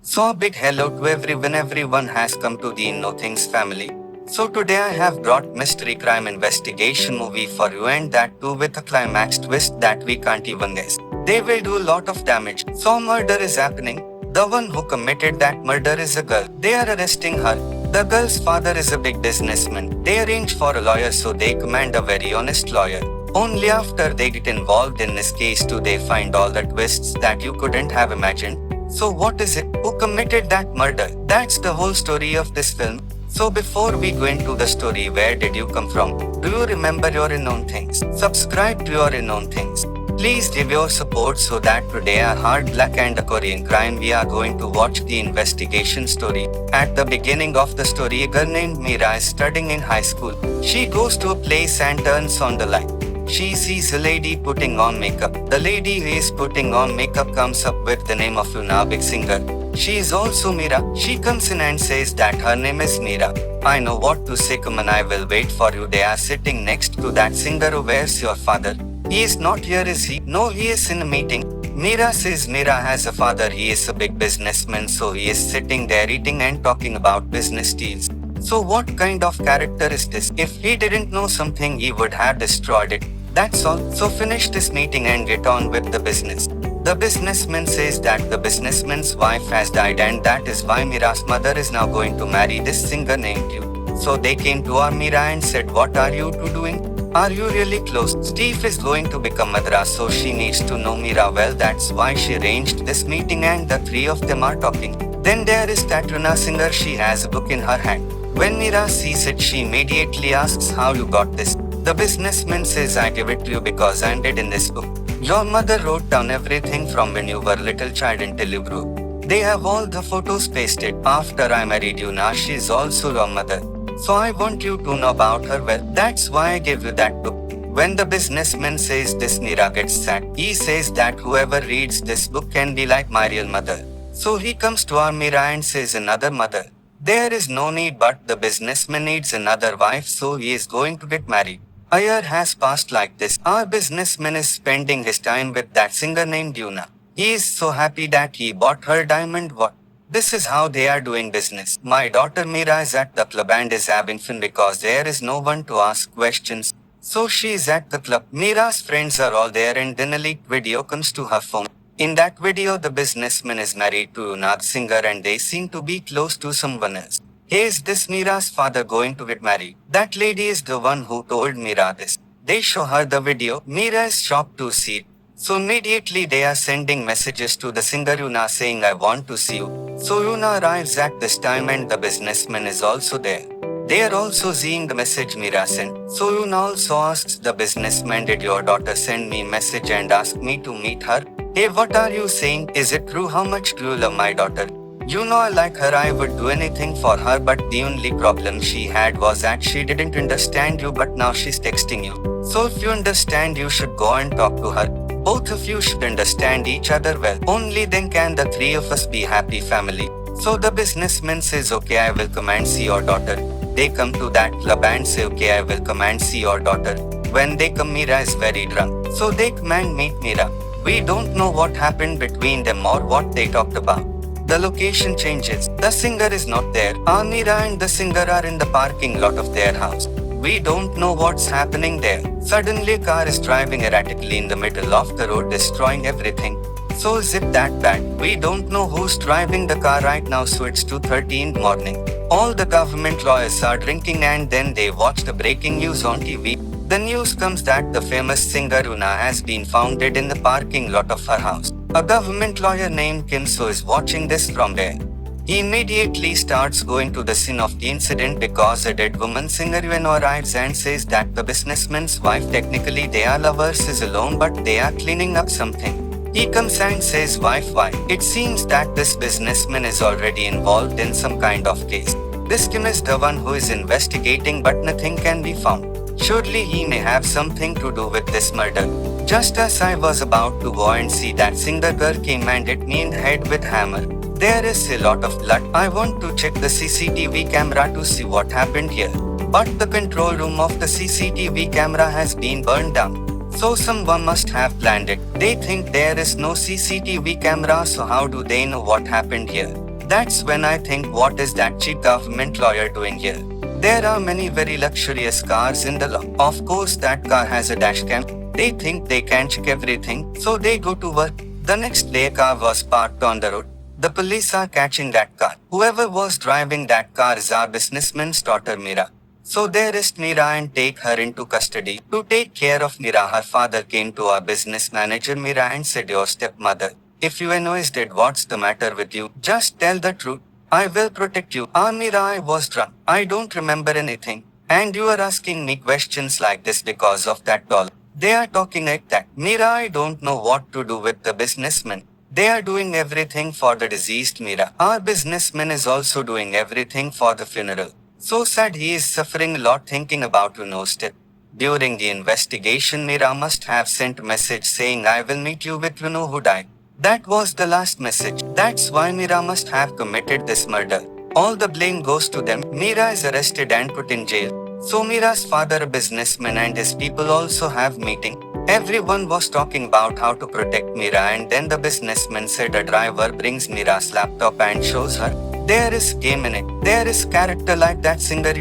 So a big hello to everyone. Everyone has come to the Know Things family. So today I have brought mystery crime investigation movie for you, and that too with a climax twist that we can't even guess. They will do a lot of damage. So murder is happening. The one who committed that murder is a girl. They are arresting her. The girl's father is a big businessman. They arrange for a lawyer, so they command a very honest lawyer. Only after they get involved in this case do they find all the twists that you couldn't have imagined. So what is it? Who committed that murder? That's the whole story of this film. So before we go into the story, where did you come from? Do you remember your unknown things? Subscribe to your unknown things. Please give your support so that today a hard black and a Korean crime we are going to watch the investigation story. At the beginning of the story, a girl named Mira is studying in high school. She goes to a place and turns on the light. She sees a lady putting on makeup. The lady who is putting on makeup comes up with the name of Yuna, big singer. She is also Mira. She comes in and says that her name is Mira. I know what to say, come on, I will wait for you. They are sitting next to that singer. Oh, where's your father? He is not here, is he? No, he is in a meeting. Mira says Mira has a father. He is a big businessman, so he is sitting there eating and talking about business deals. So what kind of character is this? If he didn't know something, he would have destroyed it. That's all. So finish this meeting and get on with the business. The businessman says that the businessman's wife has died, and that is why Mira's mother is now going to marry this singer named you. So they came to our Mira and said, what are you two doing? Are you really close? Steve is going to become Madra, so she needs to know Mira well. That's why she arranged this meeting, and the three of them are talking. Then there is that Runa singer. She has a book in her hand. When Mira sees it, she immediately asks how you got this. The businessman says, I give it to you because I read in this book. Your mother wrote down everything from when you were a little child until you grew. They have all the photos pasted. After I married you, now she is also your mother. So I want you to know about her well. That's why I gave you that book. When the businessman says this, Mira gets sad. He says that whoever reads this book can be like my real mother. So he comes to our Mira and says, another mother. There is no need, but the businessman needs another wife, so he is going to get married. A year has passed like this. Our businessman is spending his time with that singer named Yuna. He is so happy that he bought her diamond watch. This is how they are doing business. My daughter Mira is at the club and is having fun because there is no one to ask questions. So she is at the club. Mira's friends are all there, and then a leaked video comes to her phone. In that video, the businessman is married to Yuna, the singer, and they seem to be close to someone else. Hey, is this Mira's father going to get married? That lady is the one who told Mira this. They show her the video. Mira is shocked to see it. So immediately they are sending messages to the singer Yuna saying, I want to see you. So Yuna arrives at this time, and the businessman is also there. They are also seeing the message Mira sent. So Yuna also asks the businessman, did your daughter send me a message and ask me to meet her? Hey, what are you saying? Is it true? How much do you love my daughter? You know I like her, I would do anything for her, but the only problem she had was that she didn't understand you, but now she's texting you. So if you understand, you should go and talk to her. Both of you should understand each other well. Only then can the three of us be happy family. So the businessman says, okay, I will come and see your daughter. They come to that club and say, okay, I will come and see your daughter. When they come, Mira is very drunk. So they come and meet Mira. We don't know what happened between them or what they talked about. The location changes. The singer is not there. Amira and the singer are in the parking lot of their house. We don't know what's happening there. Suddenly a car is driving erratically in the middle of the road, destroying everything. So is it that bad? We don't know who's driving the car right now, so it's 2:30 in the morning. All the government lawyers are drinking, and then they watch the breaking news on TV. The news comes that the famous singer Una has been found dead in the parking lot of her house. A government lawyer named Kim So is watching this from there. He immediately starts going to the scene of the incident because a dead woman singer Ueno arrives and says that the businessman's wife, technically they are lovers, is alone, but they are cleaning up something. He comes and says, wife, why? It seems that this businessman is already involved in some kind of case. This Kim is the one who is investigating, but nothing can be found. Surely he may have something to do with this murder. Just as I was about to go and see, that singer girl came and hit me in the head with hammer. There is a lot of blood. I want to check the CCTV camera to see what happened here. But the control room of the CCTV camera has been burned down. So someone must have planned it. They think there is no CCTV camera, so how do they know what happened here? That's when I think, what is that cheap government lawyer doing here? There are many very luxurious cars in the law. Of course, that car has a dash cam. They think they can check everything, so they go to work. The next day, a car was parked on the road. The police are catching that car. Whoever was driving that car is our businessman's daughter Mira. So they arrest Mira and take her into custody. To take care of Mira, her father came to our business manager Mira and said, "Your stepmother, if you is dead, what's the matter with you? Just tell the truth. I will protect you." "Ah, Mira, I was drunk. I don't remember anything. And you are asking me questions like this because of that doll." They are talking like that. "Mira, I don't know what to do with the businessman. They are doing everything for the deceased Mira. Our businessman is also doing everything for the funeral. So sad, he is suffering a lot thinking about death." During the investigation, Mira must have sent a message saying, "I will meet you with who died." That was the last message. That's why Mira must have committed this murder. All the blame goes to them. Mira is arrested and put in jail. So Mira's father, a businessman, and his people also have meeting. Everyone was talking about how to protect Mira, and then the businessman said a driver brings Mira's laptop and shows her. There is game in it. There is character like that singer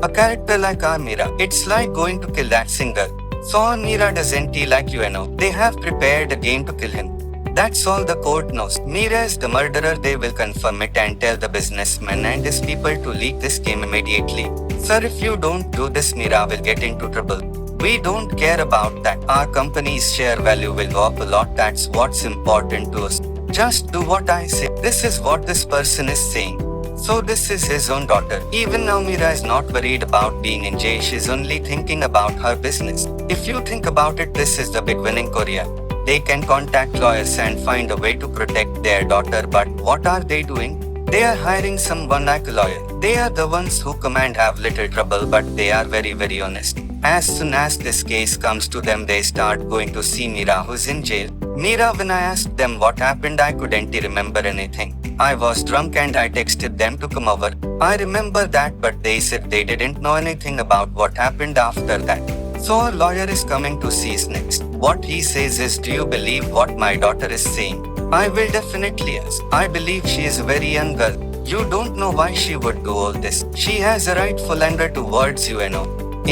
A character like our Mira. It's like going to kill that singer. So our Mira doesn't like They have prepared a game to kill him. That's all the court knows. Mira is the murderer. They will confirm it and tell the businessman and his people to leak this game immediately. Sir, if you don't do this, Mira will get into trouble. We don't care about that. Our company's share value will go up a lot. That's what's important to us. Just do what I say. This is what this person is saying. So this is his own daughter. Even now, Mira is not worried about being in jail. She's only thinking about her business. If you think about it, this is the big win in Korea. They can contact lawyers and find a way to protect their daughter, but what are they doing? They are hiring someone like a lawyer. They are the ones who come and have little trouble, but they are very, very honest. As soon as this case comes to them, they start going to see Mira, who's in jail. Mira, when I asked them what happened, I couldn't remember anything. I was drunk and I texted them to come over. I remember that, but they said they didn't know anything about what happened after that. So our lawyer is coming to see us next. What he says is, "Do you believe what my daughter is saying?" I will definitely ask. "I believe she is a very young girl. You don't know why she would do all this. She has a rightful anger towards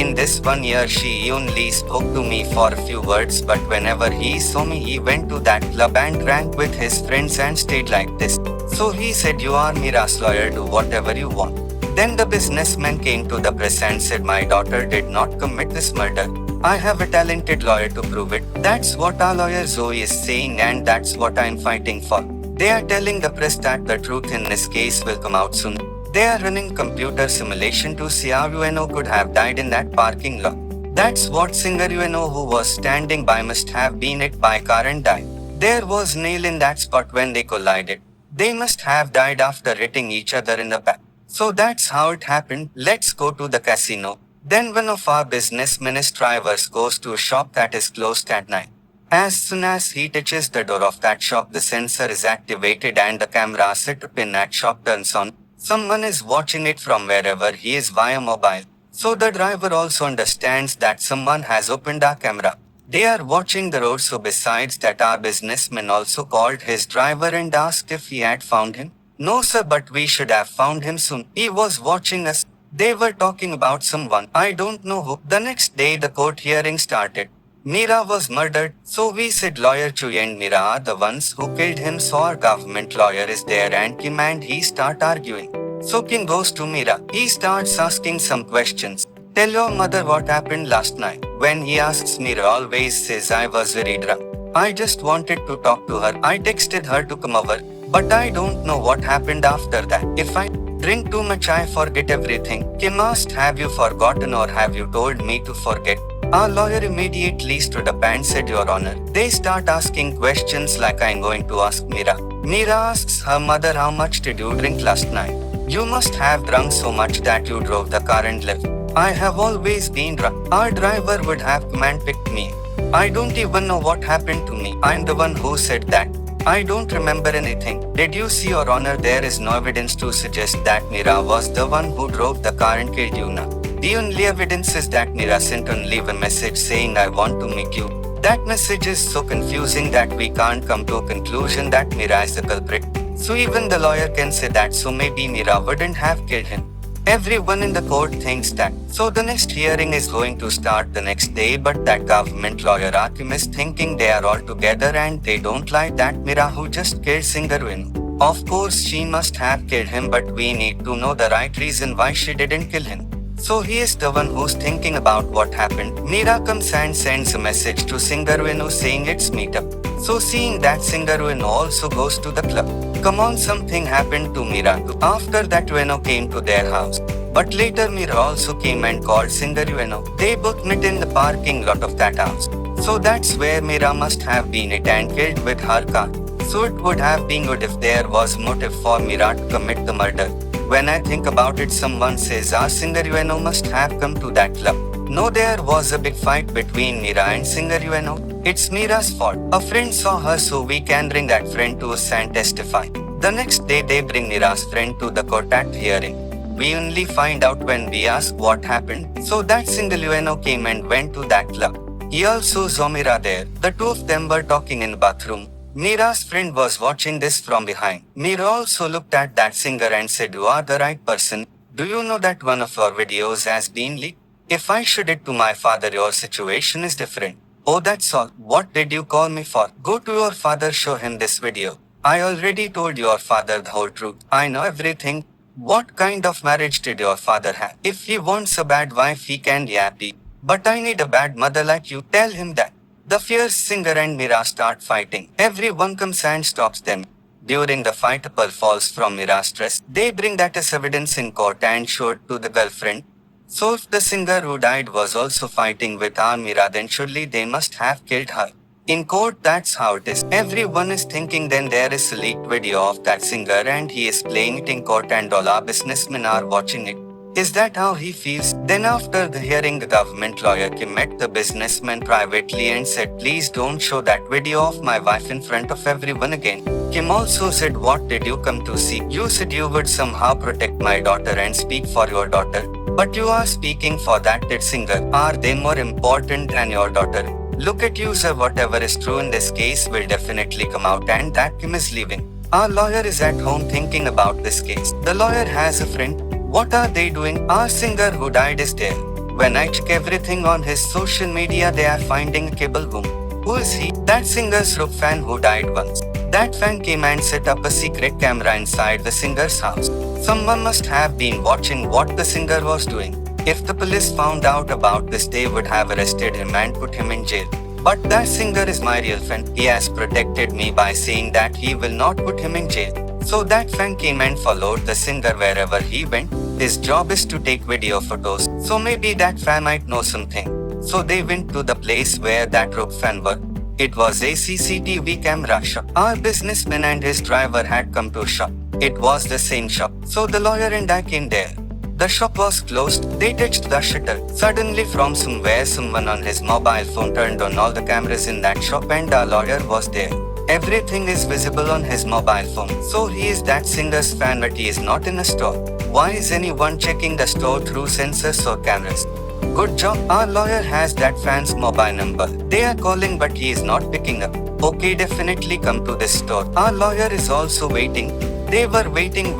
In this 1 year, she only spoke to me for a few words, but whenever he saw me, he went to that club and drank with his friends and stayed like this. So he said, "You are Mira's lawyer, do whatever you want." Then the businessman came to the press and said, "My daughter did not commit this murder. I have a talented lawyer to prove it." That's what our lawyer Zoe is saying, and that's what I'm fighting for. They are telling the press that the truth in this case will come out soon. They are running computer simulation to see how could have died in that parking lot. That's what singer who was standing by must have been hit by a car and died. There was nail in that spot when they collided. They must have died after hitting each other in the back. So that's how it happened. Let's go to the casino. Then one of our business drivers goes to a shop that is closed at night. As soon as he touches the door of that shop, the sensor is activated and the camera set up in that shop turns on. Someone is watching it from wherever he is via mobile. So the driver also understands that someone has opened our camera. They are watching the road, so besides that, our businessman also called his driver and asked if he had found him. "No sir, but we should have found him soon. He was watching us." They were talking about someone, I don't know who. The next day the court hearing started. Mira was murdered, so we said lawyer Chui and Mira are the ones who killed him, so our government lawyer is there and Kim, and he start arguing. So Kim goes to Mira. He starts asking some questions. "Tell your mother what happened last night." When he asks, Mira always says, "I was very drunk. I just wanted to talk to her. I texted her to come over, but I don't know what happened after that. If I drink too much, I forget everything." Kim asked, "Have you forgotten or have you told me to forget?" Our lawyer immediately stood up and said, "Your Honor." They start asking questions like I'm going to ask Mira. Mira asks her mother, "How much did you drink last night? You must have drunk so much that you drove the car and left." "I have always been drunk. Our driver would have come and picked me. I don't even know what happened to me. I'm the one who said that. I don't remember anything." "Did you see, Your Honor, there is no evidence to suggest that Mira was the one who drove the car and killed you now. The only evidence is that Mira sent only a message saying, 'I want to meet you.' That message is so confusing that we can't come to a conclusion that Mira is the culprit. So even the lawyer can say that, so maybe Mira wouldn't have killed him. Everyone in the court thinks that. So the next hearing is going to start the next day, but that government lawyer Akim is thinking they are all together and they don't like that Mira who just killed Singarwin. Of course she must have killed him, but we need to know the right reason why she didn't kill him. So he is the one who's thinking about what happened. Mira comes and sends a message to Singarwin saying it's meetup. So seeing that, Singarwin also goes to the club. Come on, something happened to Mira too. After that, Veno came to their house. But later Mira also came and called Singarwin. They both met in the parking lot of that house. So that's where Mira must have been it and killed with her car. So it would have been good if there was motive for Mira to commit the murder. When I think about it, someone says our Singarwin must have come to that club. No, there was a big fight between Mira and Singarwin. It's Mira's fault. A friend saw her, so we can bring that friend to us and testify. The next day they bring Mira's friend to the court at hearing. We only find out when we ask what happened. So that Singarwin came and went to that club. He also saw Mira there. The two of them were talking in the bathroom. Mira's friend was watching this from behind. Mira also looked at that singer and said, "You are the right person. Do you know that one of your videos has been leaked? If I showed it to my father, your situation is different." "Oh, that's all. What did you call me for?" "Go to your father, show him this video." "I already told your father the whole truth. I know everything." "What kind of marriage did your father have? If he wants a bad wife, he can be happy. But I need a bad mother like you. Tell him that." The fierce singer and Mira start fighting. Everyone comes and stops them. During the fight, a pearl falls from Mira's dress. They bring that as evidence in court and show it to the girlfriend. So if the singer who died was also fighting with our Mira, then surely they must have killed her. In court, that's how it is. Everyone is thinking then there is a leaked video of that singer and he is playing it in court and all our businessmen are watching it. Is that how he feels? Then after the hearing, the government lawyer Kim met the businessman privately and said, "Please don't show that video of my wife in front of everyone again." Kim also said, "What did you come to see? You said you would somehow protect my daughter and speak for your daughter. But you are speaking for that dead singer. Are they more important than your daughter? Look at you, sir. Whatever is true in this case will definitely come out, and that Kim is leaving." Our lawyer is at home thinking about this case. The lawyer has a friend. What are they doing? Our singer who died is there. When I check everything on his social media, they are finding a cable boom. Who is he? That singer's rock fan who died once. That fan came and set up a secret camera inside the singer's house. Someone must have been watching what the singer was doing. If the police found out about this, they would have arrested him and put him in jail. But that singer is my real fan. He has protected me by saying that he will not put him in jail. So that fan came and followed the singer wherever he went. His job is to take video photos. So maybe that fan might know something. So they went to the place where that rock fan was. It was a CCTV camera shop. Our businessman and his driver had come to shop. It was the same shop. So the lawyer and I came there. The shop was closed. They touched the shutter. Suddenly from somewhere, someone on his mobile phone turned on all the cameras in that shop and our lawyer was there. Everything is visible on his mobile phone. So he is that singer's fan, but he is not in a store. Why is anyone checking the store through sensors or cameras? Good job. Our lawyer has that fan's mobile number. They are calling, but he is not picking up. Okay, definitely come to this store. Our lawyer is also waiting. They were waiting.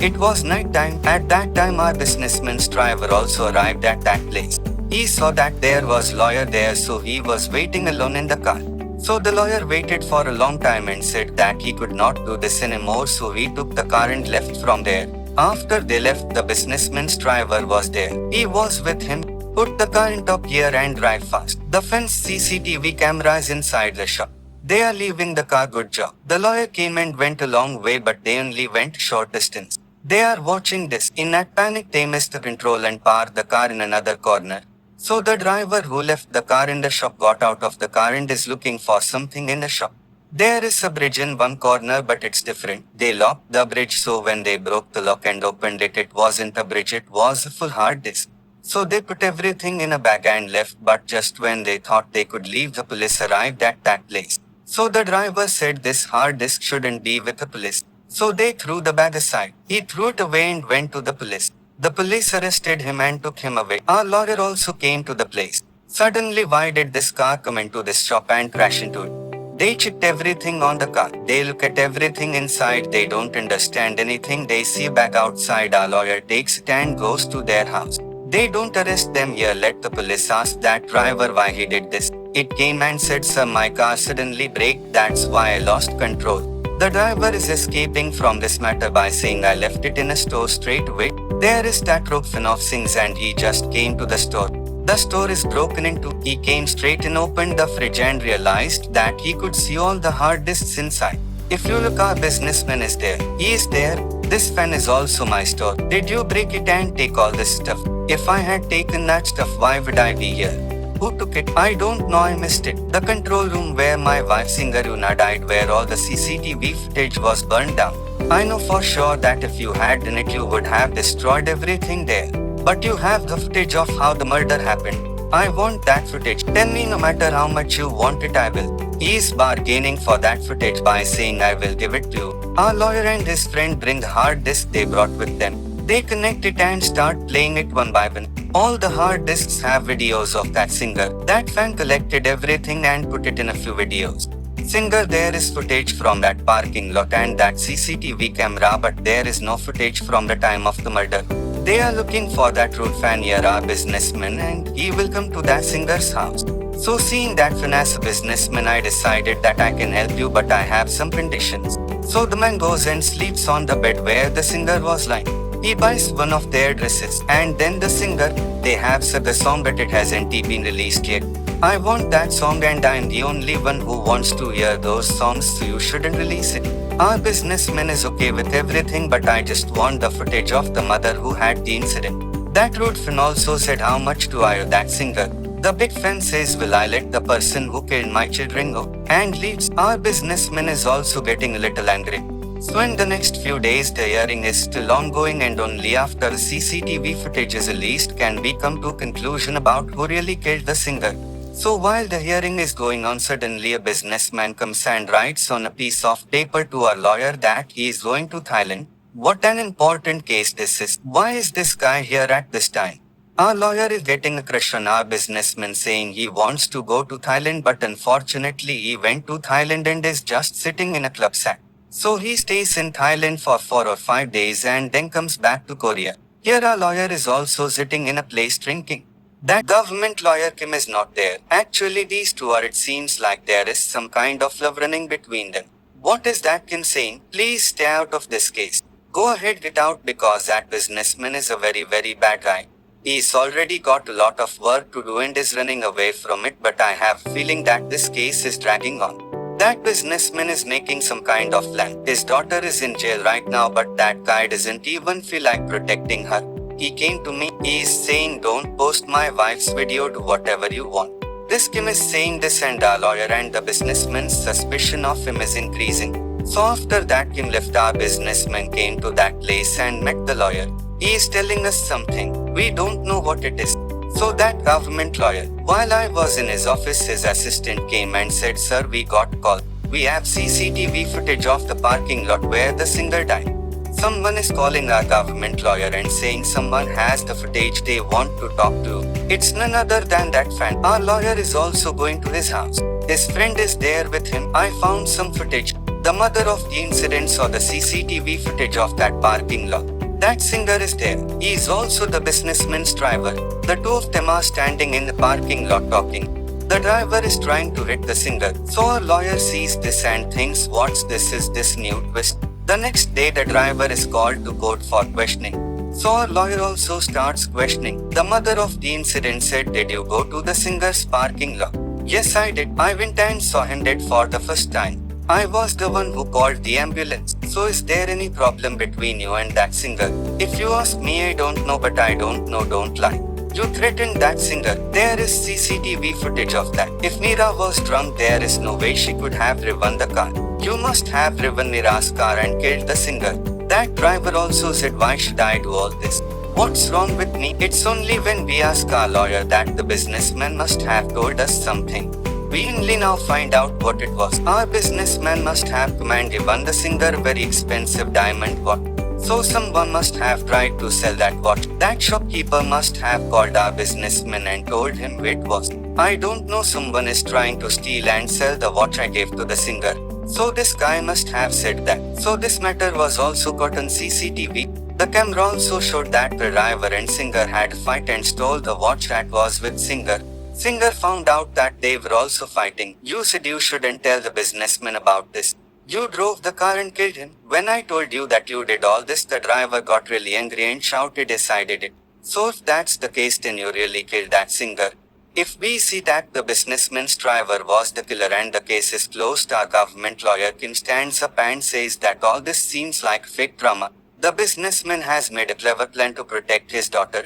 It was night time. At that time, our businessman's driver also arrived at that place. He saw that there was lawyer there, so he was waiting alone in the car. So the lawyer waited for a long time and said that he could not do this anymore, so he took the car and left from there. After they left, the businessman's driver was there. He was with him. Put the car in top gear and drive fast. The fence CCTV camera is inside the shop. They are leaving the car. Good job. The lawyer came and went a long way, but they only went short distance. They are watching this. In that panic, they missed the control and parked the car in another corner. So the driver who left the car in the shop got out of the car and is looking for something in the shop. There is a bridge in one corner, but it's different. They locked the bridge, so when they broke the lock and opened it, it wasn't a bridge, it was a full hard disk. So they put everything in a bag and left, but just when they thought they could leave, the police arrived at that place. So the driver said this hard disk shouldn't be with the police. So they threw the bag aside. He threw it away and went to the police. The police arrested him and took him away. Our lawyer also came to the place. Suddenly, why did this car come into this shop and crash into it? They checked everything on the car. They look at everything inside. They don't understand anything. They see back outside. Our lawyer takes it and goes to their house. They don't arrest them here. Let the police ask that driver why he did this. It came and said, sir, my car suddenly braked. That's why I lost control. The driver is escaping from this matter by saying I left it in a store straight away. There is that Rupfin of Singh's and he just came to the store. The store is broken into. He came straight and opened the fridge and realized that he could see all the hard disks inside. If you look, our businessman is there. He is there. This fan is also my store. Did you break it and take all this stuff? If I had taken that stuff, why would I be here? Who took it? I don't know, I missed it. The control room where my wife Singer Una died, where all the CCTV footage was burned down. I know for sure that if you had done it, you would have destroyed everything there. But you have the footage of how the murder happened. I want that footage. Tell me, no matter how much you want it, I will. He is bargaining for that footage by saying I will give it to you. Our lawyer and his friend bring the hard disk they brought with them. They connect it and start playing it one by one. All the hard disks have videos of that singer. That fan collected everything and put it in a few videos. Singer, there is footage from that parking lot and that CCTV camera, but there is no footage from the time of the murder. They are looking for that road fan near our businessman and he will come to that singer's house. So seeing that fan as a businessman, I decided that I can help you, but I have some conditions. So the man goes and sleeps on the bed where the singer was lying. He buys one of their dresses and then the singer, they have sung a song but it hasn't been released yet. I want that song and I'm the only one who wants to hear those songs, so you shouldn't release it. Our businessman is okay with everything, but I just want the footage of the mother who had the incident. That road fan also said, how much do I owe that singer? The big fan says, will I let the person who killed my children go? And leaves. Our businessman is also getting a little angry. So in the next few days the hearing is still ongoing and only after the CCTV footage is released can we come to a conclusion about who really killed the singer. So while the hearing is going on, suddenly a businessman comes and writes on a piece of paper to our lawyer that he is going to Thailand. What an important case this is. Why is this guy here at this time? Our lawyer is getting a crush on our businessman, saying he wants to go to Thailand, but unfortunately he went to Thailand and is just sitting in a club set. So he stays in Thailand for 4 or 5 days and then comes back to Korea. Here our lawyer is also sitting in a place drinking. That government lawyer Kim is not there. Actually these two are, it seems like there is some kind of love running between them. What is that Kim saying? Please stay out of this case. Go ahead, get out, because that businessman is a very bad guy. He's already got a lot of work to do and is running away from it, but I have a feeling that this case is dragging on. That businessman is making some kind of plan. His daughter is in jail right now, but that guy doesn't even feel like protecting her. He came to me, he is saying don't post my wife's video, do whatever you want. This Kim is saying this and our lawyer and the businessman's suspicion of him is increasing. So after that Kim left, our businessman came to that place and met the lawyer. He is telling us something. We don't know what it is. So that government lawyer, while I was in his office, his assistant came and said, sir, we got a call. We have CCTV footage of the parking lot where the singer died. Someone is calling our government lawyer and saying someone has the footage they want to talk to. It's none other than that fan. Our lawyer is also going to his house. His friend is there with him. I found some footage. The mother of the incident saw the CCTV footage of that parking lot. That singer is there. He is also the businessman's driver. The two of them are standing in the parking lot talking. The driver is trying to hit the singer. So our lawyer sees this and thinks, what's this? Is this new twist? The next day the driver is called to court for questioning. So our lawyer also starts questioning. The mother of the incident said, did you go to the singer's parking lot? Yes, I did. I went and saw him dead for the first time. I was the one who called the ambulance. So is there any problem between you and that singer? If you ask me, I don't know, but I don't know, don't lie. You threatened that singer. There is CCTV footage of that. If Meera was drunk, there is no way she could have driven the car. You must have driven Meera's car and killed the singer. That driver also said, why should I do all this? What's wrong with me? It's only when we ask our lawyer that the businessman must have told us something. We only now find out what it was. Our businessman must have come and given the singer very expensive diamond watch. So someone must have tried to sell that watch. That shopkeeper must have called our businessman and told him where it was. I don't know, someone is trying to steal and sell the watch I gave to the singer. So this guy must have said that. So this matter was also caught on CCTV. The camera also showed that the driver and singer had a fight and stole the watch that was with singer. Singer found out that they were also fighting. You said you shouldn't tell the businessman about this. You drove the car and killed him. When I told you that you did all this, the driver got really angry and shouted, "Yes, I did it." So if that's the case, then you really killed that singer. If we see that the businessman's driver was the killer and the case is closed, our government lawyer Kim stands up and says that all this seems like fake drama. The businessman has made a clever plan to protect his daughter.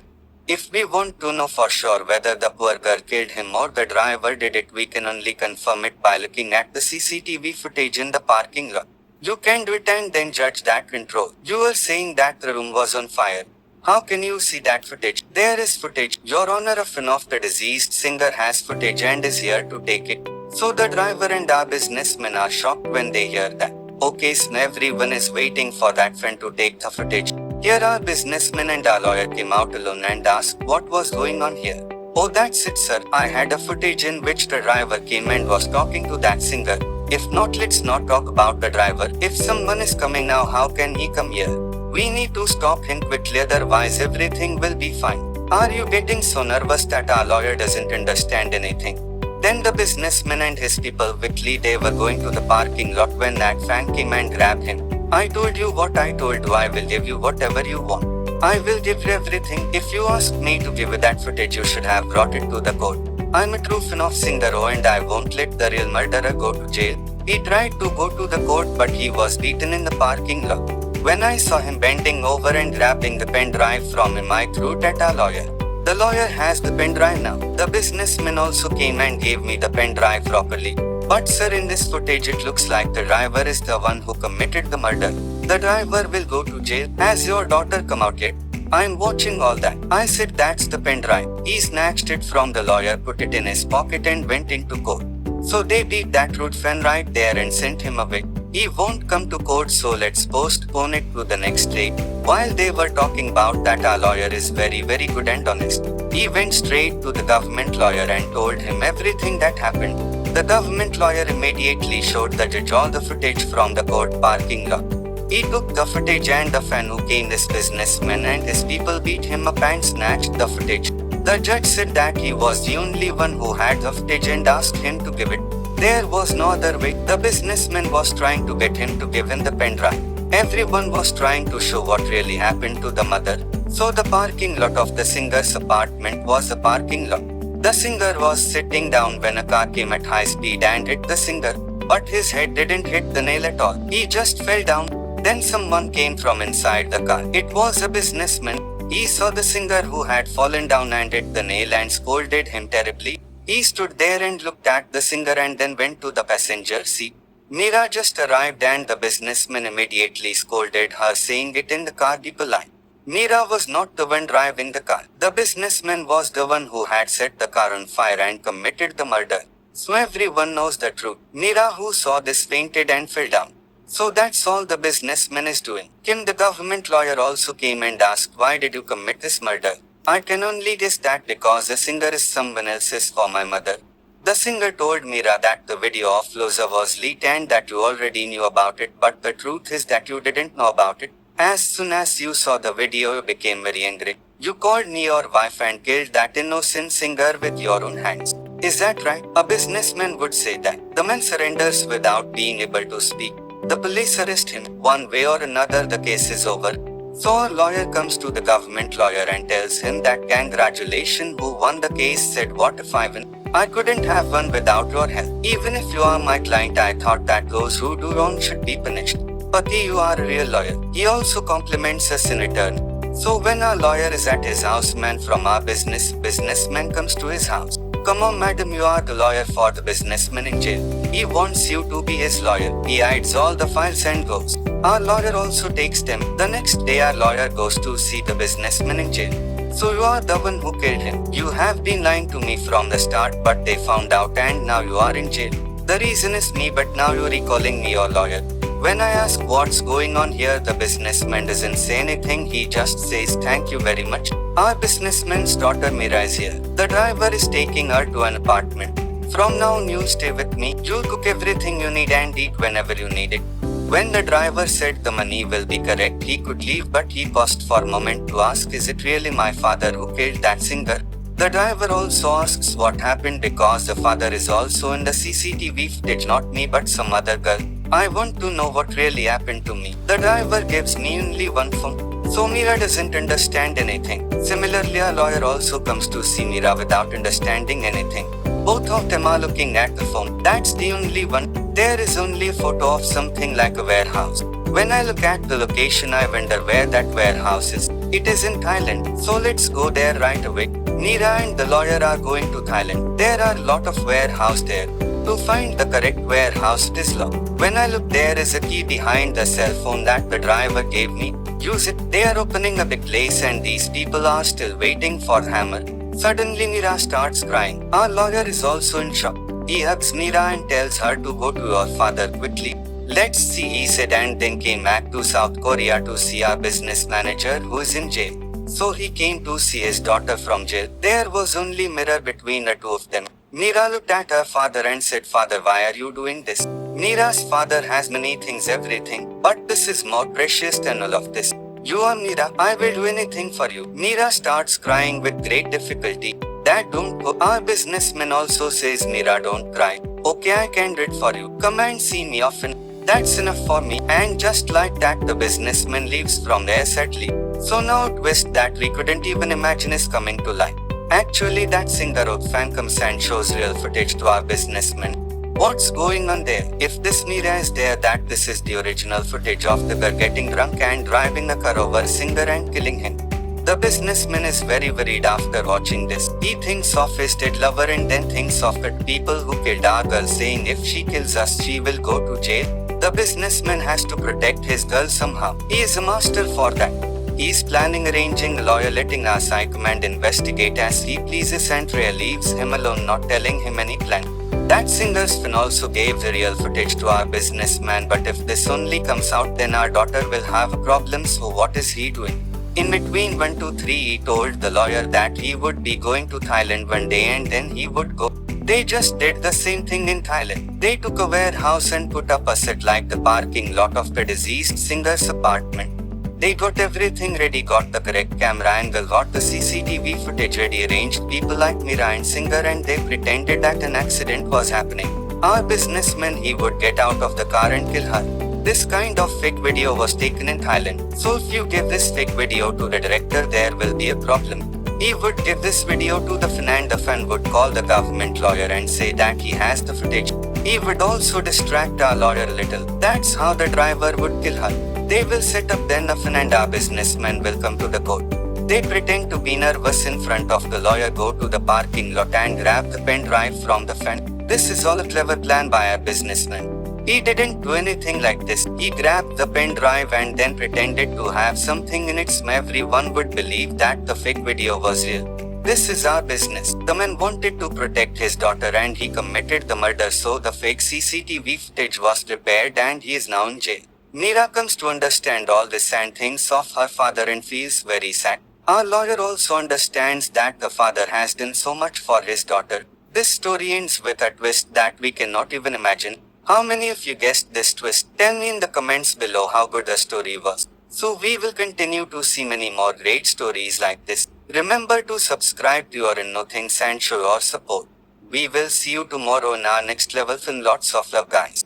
If we want to know for sure whether the poor girl killed him or the driver did it, we can only confirm it by looking at the CCTV footage in the parking lot. You can do it and then judge that control. You are saying that the room was on fire. How can you see that footage? There is footage. Your Honor, a friend of the deceased singer has footage and is here to take it. So the driver and our businessmen are shocked when they hear that. Okay, so everyone is waiting for that friend to take the footage. Here our businessman and our lawyer came out alone and asked what was going on here. Oh, that's it, sir. I had a footage in which the driver came and was talking to that singer. If not, let's not talk about the driver. If someone is coming now, how can he come here? We need to stop him quickly, otherwise everything will be fine. Are you getting so nervous that our lawyer doesn't understand anything? Then the businessman and his people quickly they were going to the parking lot when that fan came and grabbed him. I told you what I told you. I will give you whatever you want. I will give you everything. If you ask me to give you that footage, you should have brought it to the court. I'm a true fan of Singer and I won't let the real murderer go to jail. He tried to go to the court but he was beaten in the parking lot. When I saw him bending over and grabbing the pen drive from him, I threw it at our lawyer. The lawyer has the pen drive now. The businessman also came and gave me the pen drive properly. But sir, in this footage it looks like the driver is the one who committed the murder. The driver will go to jail. Has your daughter come out yet? I'm watching all that. I said that's the pen drive. He snatched it from the lawyer, put it in his pocket and went into court. So they beat that rude fan right there and sent him away. He won't come to court, so let's postpone it to the next day. While they were talking about that, our lawyer is very good and honest. He went straight to the government lawyer and told him everything that happened. The government lawyer immediately showed the judge all the footage from the court parking lot. He took the footage and the fan who came, this businessman and his people beat him up and snatched the footage. The judge said that he was the only one who had the footage and asked him to give it. There was no other way. The businessman was trying to get him to give him the pen drive. Everyone was trying to show what really happened to the mother. So the parking lot of the singer's apartment was a parking lot. The singer was sitting down when a car came at high speed and hit the singer. But his head didn't hit the nail at all. He just fell down. Then someone came from inside the car. It was a businessman. He saw the singer who had fallen down and hit the nail and scolded him terribly. He stood there and looked at the singer and then went to the passenger seat. Meera just arrived and the businessman immediately scolded her, saying it in the car people line. Meera was not the one driving the car. The businessman was the one who had set the car on fire and committed the murder. So everyone knows the truth. Meera, who saw this, fainted and fell down. So that's all the businessman is doing. Kim, the government lawyer, also came and asked, why did you commit this murder? I can only guess that because the singer is someone else's for my mother. The singer told Meera that the video of Loza was leaked and that you already knew about it, but the truth is that you didn't know about it. As soon as you saw the video, you became very angry. You called me your wife and killed that innocent singer with your own hands. Is that right? A businessman would say that. The man surrenders without being able to speak. The police arrest him. One way or another, the case is over. So our lawyer comes to the government lawyer and tells him that congratulations, who won the case. Said, what if I win? I couldn't have won without your help. Even if you are my client, I thought that those who do wrong should be punished. Pati, you are a real lawyer. He also compliments us in return. So when our lawyer is at his house, man from our businessman comes to his house. Come on madam, you are the lawyer for the businessman in jail. He wants you to be his lawyer. He hides all the files and goes. Our lawyer also takes them. The next day our lawyer goes to see the businessman in jail. So you are the one who killed him. You have been lying to me from the start, but they found out and now you are in jail. The reason is me, but now you're recalling me your lawyer. When I ask what's going on here, the businessman doesn't say anything. He just says thank you very much. Our businessman's daughter Mira is here. The driver is taking her to an apartment. From now on, you'll stay with me. You'll cook everything you need and eat whenever you need it. When the driver said the money will be correct, he could leave, but he paused for a moment to ask, is it really my father who killed that singer? The driver also asks what happened because the father is also in the CCTV footage, not me but some other girl. I want to know what really happened to me. The driver gives me only one phone, so Mira doesn't understand anything. Similarly, a lawyer also comes to see Mira without understanding anything. Both of them are looking at the phone. That's the only one. There is only a photo of something like a warehouse. When I look at the location, I wonder where that warehouse is. It is in Thailand, so let's go there right away. Mira and the lawyer are going to Thailand. There are a lot of warehouses there. To find the correct warehouse, it is locked. When I look, there is a key behind the cell phone that the driver gave me. Use it. They are opening a big place and these people are still waiting for hammer. Suddenly Mira starts crying. Our lawyer is also in shock. He hugs Mira and tells her to go to your father quickly. Let's see, he said, and then came back to South Korea to see our business manager who is in jail. So he came to see his daughter from jail. There was only mirror between the two of them. Mira looked at her father and said, Father, why are you doing this? Mira's father has many things, everything, but this is more precious than all of this. You are Mira, I will do anything for you. Mira starts crying with great difficulty. Dad, don't go. Our businessman also says, Mira, don't cry. Okay, I can do it for you. Come and see me often. That's enough for me. And just like that, the businessman leaves from there sadly. So now a twist that we couldn't even imagine is coming to life. Actually, that singer old fan comes and shows real footage to our businessman. What's going on there? If this Mira is there, that this is the original footage of the girl getting drunk and driving a car over singer and killing him. The businessman is very worried after watching this. He thinks of his dead lover and then thinks of the people who killed our girl, saying if she kills us, she will go to jail. The businessman has to protect his girl somehow. He is a master for that. He is planning arranging a lawyer, letting our Sai command investigate as he pleases, and Rhea leaves him alone, not telling him any plan. That singer's fan also gave the real footage to our businessman, but if this only comes out, then our daughter will have a problem, so what is he doing? In between 1 to 3, he told the lawyer that he would be going to Thailand one day and then he would go. They just did the same thing in Thailand. They took a warehouse and put up a set like the parking lot of the deceased singer's apartment. They got everything ready, got the correct camera angle, got the CCTV footage ready, arranged people like Mira and singer, and they pretended that an accident was happening. Our businessman, he would get out of the car and kill her. This kind of fake video was taken in Thailand. So if you give this fake video to the director, there will be a problem. He would give this video to the fan and the fan would call the government lawyer and say that he has the footage. He would also distract our lawyer a little. That's how the driver would kill her. They will set up, then the fan and our businessman will come to the court. They pretend to be nervous in front of the lawyer, go to the parking lot and grab the pen drive from the fan. This is all a clever plan by our businessman. He didn't do anything like this. He grabbed the pen drive and then pretended to have something in it so everyone would believe that the fake video was real. This is our business. The man wanted to protect his daughter and he committed the murder, so the fake CCTV footage was prepared and he is now in jail. Mira comes to understand all this and thinks of her father and feels very sad. Our lawyer also understands that the father has done so much for his daughter. This story ends with a twist that we cannot even imagine. How many of you guessed this twist? Tell me in the comments below how good the story was. So we will continue to see many more great stories like this. Remember to subscribe to your Inno Things and show your support. We will see you tomorrow in our next level film. Lots of love, guys.